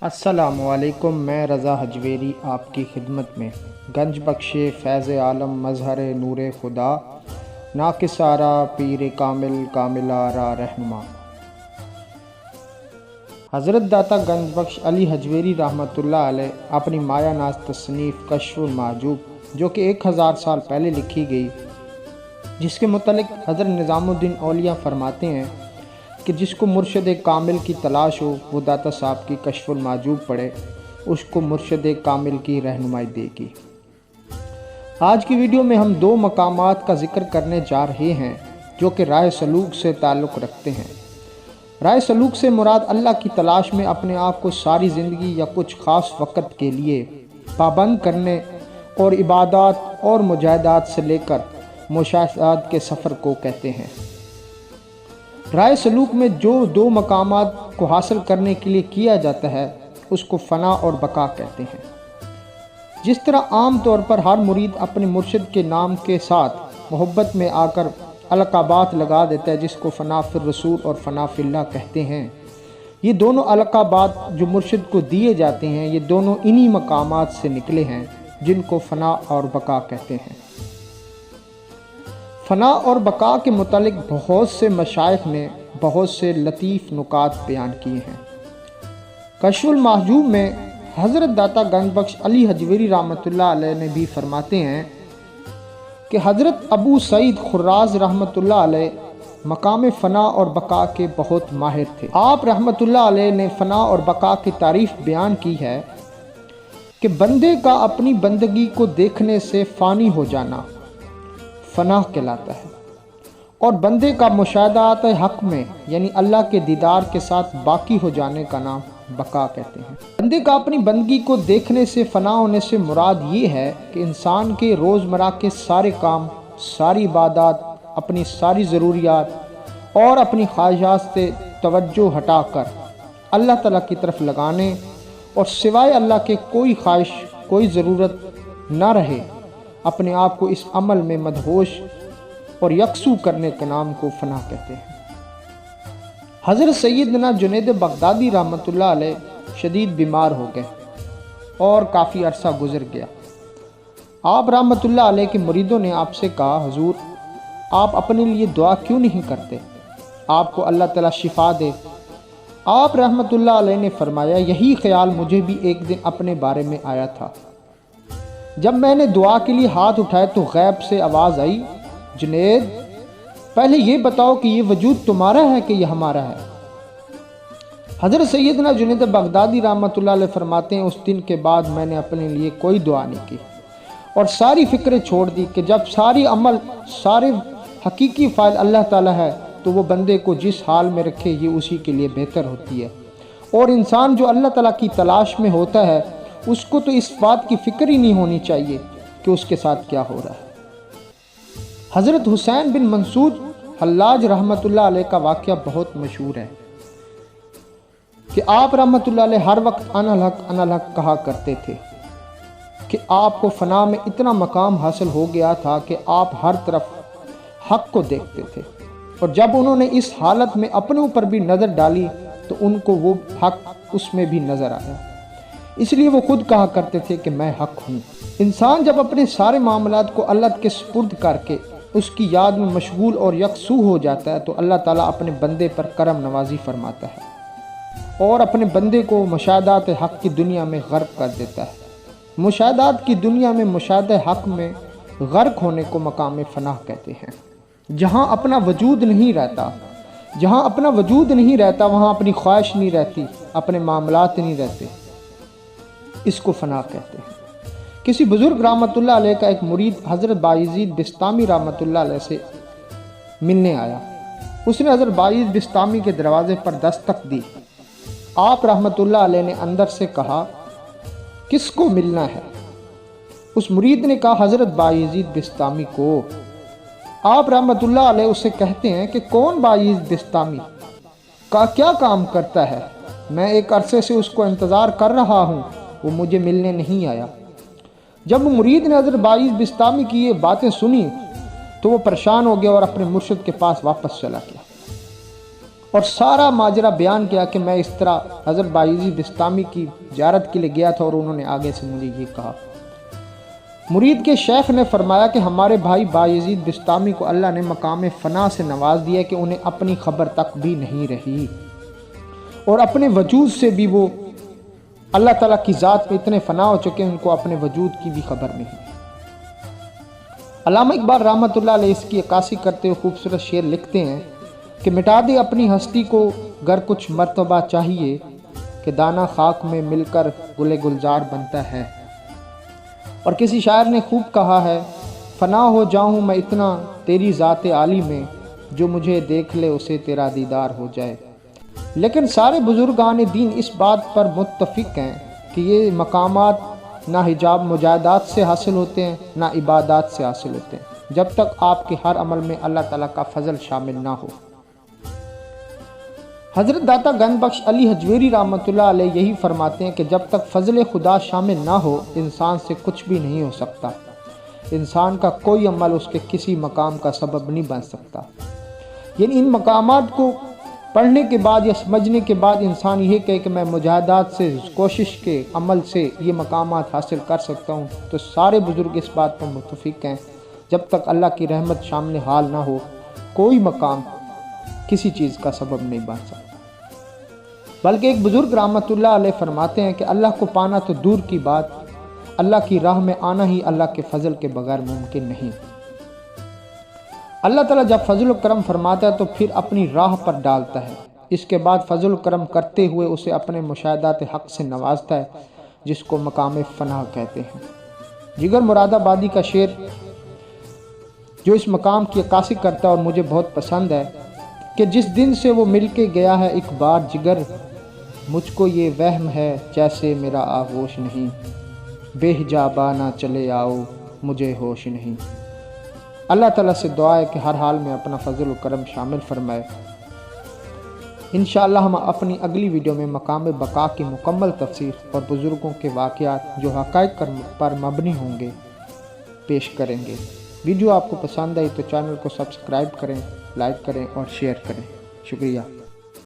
अस्सलामुअलैकुम। मैं रज़ा हजवेरी आपकी खिदमत में गंज बख्शे फैज़ आलम मज़हर नूर खुदा नाकिसारा पीर कामिल कामिलारा रहनुमा हज़रत दाता गंज बख्श अली हजवेरी रहमतुल्लाह अलैह अपनी माया नाज तसनीफ़ कश्फुल महजूब जो कि 1000 साल पहले लिखी गई, जिसके मुतल्लिक़ हज़रत निज़ामुद्दीन औलिया फरमाते हैं कि जिसको मुर्शद कामिल की तलाश हो वो दाता साहब की कश्फुल महजूब पढ़े, उसको मुर्शद कामिल की रहनुमाई देगी। आज की वीडियो में हम 2 मकामात का जिक्र करने जा रहे हैं जो कि राह सलूक से ताल्लुक़ रखते हैं। राह सलूक से मुराद अल्लाह की तलाश में अपने आप को सारी ज़िंदगी या कुछ ख़ास वक़्त के लिए पाबंद करने और इबादत और मुजाहिदात से लेकर मुशाहदात के सफ़र को कहते हैं। राह सलूक में जो 2 मकामात को हासिल करने के लिए किया जाता है उसको फ़ना और बका कहते हैं। जिस तरह आम तौर पर हर मुरीद अपने मुर्शिद के नाम के साथ मोहब्बत में आकर अलक़ाबात लगा देता है, जिसको फ़ना फिर रसूल और फ़ना फिल्लाह कहते हैं। ये दोनों अलक़ाबात जो मुर्शिद को दिए जाते हैं, ये दोनों इन्हीं मकामात से निकले हैं जिनको फ़ना और बका कहते हैं। फ़ना और बका के मुतालिक बहुत से मशाइख ने बहुत से लतीफ़ नुकात बयान किए हैं। कश्फुल महजूब में हज़रत दाता गंज बख्श अली हजवेरी रहमतुल्लाह अलैह ने भी फरमाते हैं कि हज़रत अबू सईद खुर्राज रहमतुल्लाह अलैह मकाम फ़ना और बका के बहुत माहिर थे। आप रहमतुल्लाह अलैह ने फ़ना और बका की तारीफ़ बयान की है कि बंदे का अपनी बंदगी को देखने से फ़ानी हो जाना फ़ना कहलाता है, और बंदे का मुशाहदात हक़ में यानी अल्लाह के दीदार के साथ बाकी हो जाने का नाम बका कहते हैं। बंदे का अपनी बंदगी को देखने से फ़ना होने से मुराद ये है कि इंसान के रोज़मर्रा के सारे काम, सारी इबादत, अपनी सारी ज़रूरियात और अपनी ख्वाहिशात से तवज्जो हटाकर अल्लाह ताला की तरफ लगाने और सिवाय अल्लाह के कोई ख्वाहिश, कोई ज़रूरत ना रहे, अपने आप को इस अमल में मदहोश और यकसू करने के नाम को फ़ना कहते हैं। हज़रत सैयदना जुनैद बगदादी रहमतुल्लाह अलैह शदीद बीमार हो गए और काफ़ी अरसा गुज़र गया। आप रहमतुल्लाह अलैह के मुरीदों ने आपसे कहा, हुजूर आप अपने लिए दुआ क्यों नहीं करते, आपको अल्लाह ताला शिफा दे। आप रहमतुल्लाह अलैह ने फरमाया, यही ख्याल मुझे भी एक दिन अपने बारे में आया था। जब मैंने दुआ के लिए हाथ उठाए तो गैब से आवाज़ आई, जुनैद पहले ये बताओ कि ये वजूद तुम्हारा है कि ये हमारा है। हज़रत सैयदना जुनैद बगदादी रहमतुल्लाह अलैह फरमाते हैं, उस दिन के बाद मैंने अपने लिए कोई दुआ नहीं की और सारी फ़िक्रें छोड़ दी कि जब सारी अमल, सारे हकीकी फ़ाइल अल्लाह ताला है तो वो बंदे को जिस हाल में रखे ये उसी के लिए बेहतर होती है। और इंसान जो अल्लाह ताला की तलाश में होता है उसको तो इस बात की फ़िक्र ही नहीं होनी चाहिए कि उसके साथ क्या हो रहा है। हज़रत हुसैन बिन मंसूर हल्लाज रहमतुल्लाह अलैह का वाक़या बहुत मशहूर है कि आप रहमतुल्लाह अलैह हर वक्त अनल हक कहा करते थे कि आपको फ़ना में इतना मकाम हासिल हो गया था कि आप हर तरफ हक़ को देखते थे, और जब उन्होंने इस हालत में अपने ऊपर भी नज़र डाली तो उनको वो हक़ उसमें भी नज़र आया, इसलिए वो खुद कहा करते थे कि मैं हक़ हूँ। इंसान जब अपने सारे मामलात को अल्लाह के सुपुर्द करके उसकी याद में मशगूल और यकसू हो जाता है तो अल्लाह ताला अपने बंदे पर करम नवाजी फरमाता है और अपने बंदे को मुशाहदात हक़ की दुनिया में गर्क कर देता है। मुशाहदात की दुनिया में मुशाहदा हक़ में गर्क होने को मकाम फ़ना कहते हैं। जहाँ अपना वजूद नहीं रहता, जहाँ अपना वजूद नहीं रहता वहाँ अपनी ख्वाहिश नहीं रहती, अपने मामलात नहीं रहते, इसको फ़ना कहते हैं। किसी बुज़ुर्ग रहमतुल्लाह अलैह का एक मुरीद हज़रत बायज़ीद बिस्तामी रहमतुल्लाह अलैह से मिलने आया। उसने हज़रत बायज़ीद बिस्तामी के दरवाज़े पर दस्तक दी। आप रहमतुल्लाह अलैह ने अंदर से कहा, किसको मिलना है? उस मुरीद ने कहा, हज़रत बायज़ीद बिस्तामी को। आप रहमतुल्लाह अलैह उसे कहते हैं कि कौन बायज़ीद बिस्तामी का क्या काम करता है? मैं एक अरसे से उसको इंतज़ार कर रहा हूँ, वो मुझे मिलने नहीं आया। जब मुरीद ने हज़रत बायज़ीद बिस्तामी की ये बातें सुनी तो वो परेशान हो गया और अपने मुर्शिद के पास वापस चला गया। اور سارا ماجرا بیان کیا کہ میں اس طرح حضرت بایزید بسطامی کی زیارت کے لیے گیا تھا اور انہوں نے آگے سے مجھے یہ کہا۔ مرید کے شیخ نے فرمایا کہ ہمارے بھائی بایزید بسطامی کو اللہ نے مقام فنا سے نواز دیا کہ انہیں اپنی خبر تک بھی نہیں رہی، اور اپنے وجود سے بھی وہ اللہ تعالیٰ کی ذات میں اتنے فنا ہو چکے ہیں ان کو اپنے وجود کی بھی خبر نہیں۔ علامہ اقبال رحمۃ اللہ علیہ اس کی عکاسی کرتے ہوئے خوبصورت شعر لکھتے ہیں کہ مٹا دے اپنی ہستی کو گر کچھ مرتبہ چاہیے، کہ دانہ خاک میں مل کر گل گلزار بنتا ہے۔ اور کسی شاعر نے خوب کہا ہے، فنا ہو جاؤں میں اتنا تیری ذات عالی میں، جو مجھے دیکھ لے اسے تیرا دیدار ہو جائے۔ لیکن سارے بزرگان دین اس بات پر متفق ہیں کہ یہ مقامات نہ حجاب مجاہدات سے حاصل ہوتے ہیں نہ عبادات سے حاصل ہوتے ہیں، جب تک آپ کے ہر عمل میں اللہ تعالیٰ کا فضل شامل نہ ہو۔ حضرت داتا گنج بخش علی حجویری رحمۃ اللہ علیہ یہی فرماتے ہیں کہ جب تک فضل خدا شامل نہ ہو انسان سے کچھ بھی نہیں ہو سکتا، انسان کا کوئی عمل اس کے کسی مقام کا سبب نہیں بن سکتا۔ یعنی ان مقامات کو پڑھنے کے بعد یا سمجھنے کے بعد انسان یہ کہے کہ میں مجاہدات سے، کوشش کے عمل سے یہ مقامات حاصل کر سکتا ہوں، تو سارے بزرگ اس بات پر متفق ہیں جب تک اللہ کی رحمت شامل حال نہ ہو کوئی مقام کسی چیز کا سبب نہیں بن سکتا۔ بلکہ ایک بزرگ رحمۃ اللہ علیہ فرماتے ہیں کہ اللہ کو پانا تو دور کی بات، اللہ کی راہ میں آنا ہی اللہ کے فضل کے بغیر ممکن نہیں۔ اللہ تعالیٰ جب فضل و کرم فرماتا ہے تو پھر اپنی راہ پر ڈالتا ہے، اس کے بعد فضل و کرم کرتے ہوئے اسے اپنے مشاہدات حق سے نوازتا ہے، جس کو مقام فنا کہتے ہیں۔ جگر مراد آبادی کا شعر جو اس مقام کی عکاسی کرتا ہے اور مجھے بہت پسند ہے کہ جس دن سے وہ مل کے گیا ہے ایک بار جگر، مجھ کو یہ وہم ہے جیسے میرا آغوش نہیں، بے حجابہ نہ چلے آؤ مجھے ہوش نہیں۔ اللہ تعالیٰ سے دعا ہے کہ ہر حال میں اپنا فضل و کرم شامل فرمائے۔ انشاءاللہ ہم اپنی اگلی ویڈیو میں مقام بقا کی مکمل تفسیر اور بزرگوں کے واقعات جو حقائق پر مبنی ہوں گے پیش کریں گے۔ ویڈیو آپ کو پسند آئی تو چینل کو سبسکرائب کریں، لائک کریں اور شیئر کریں۔ شکریہ۔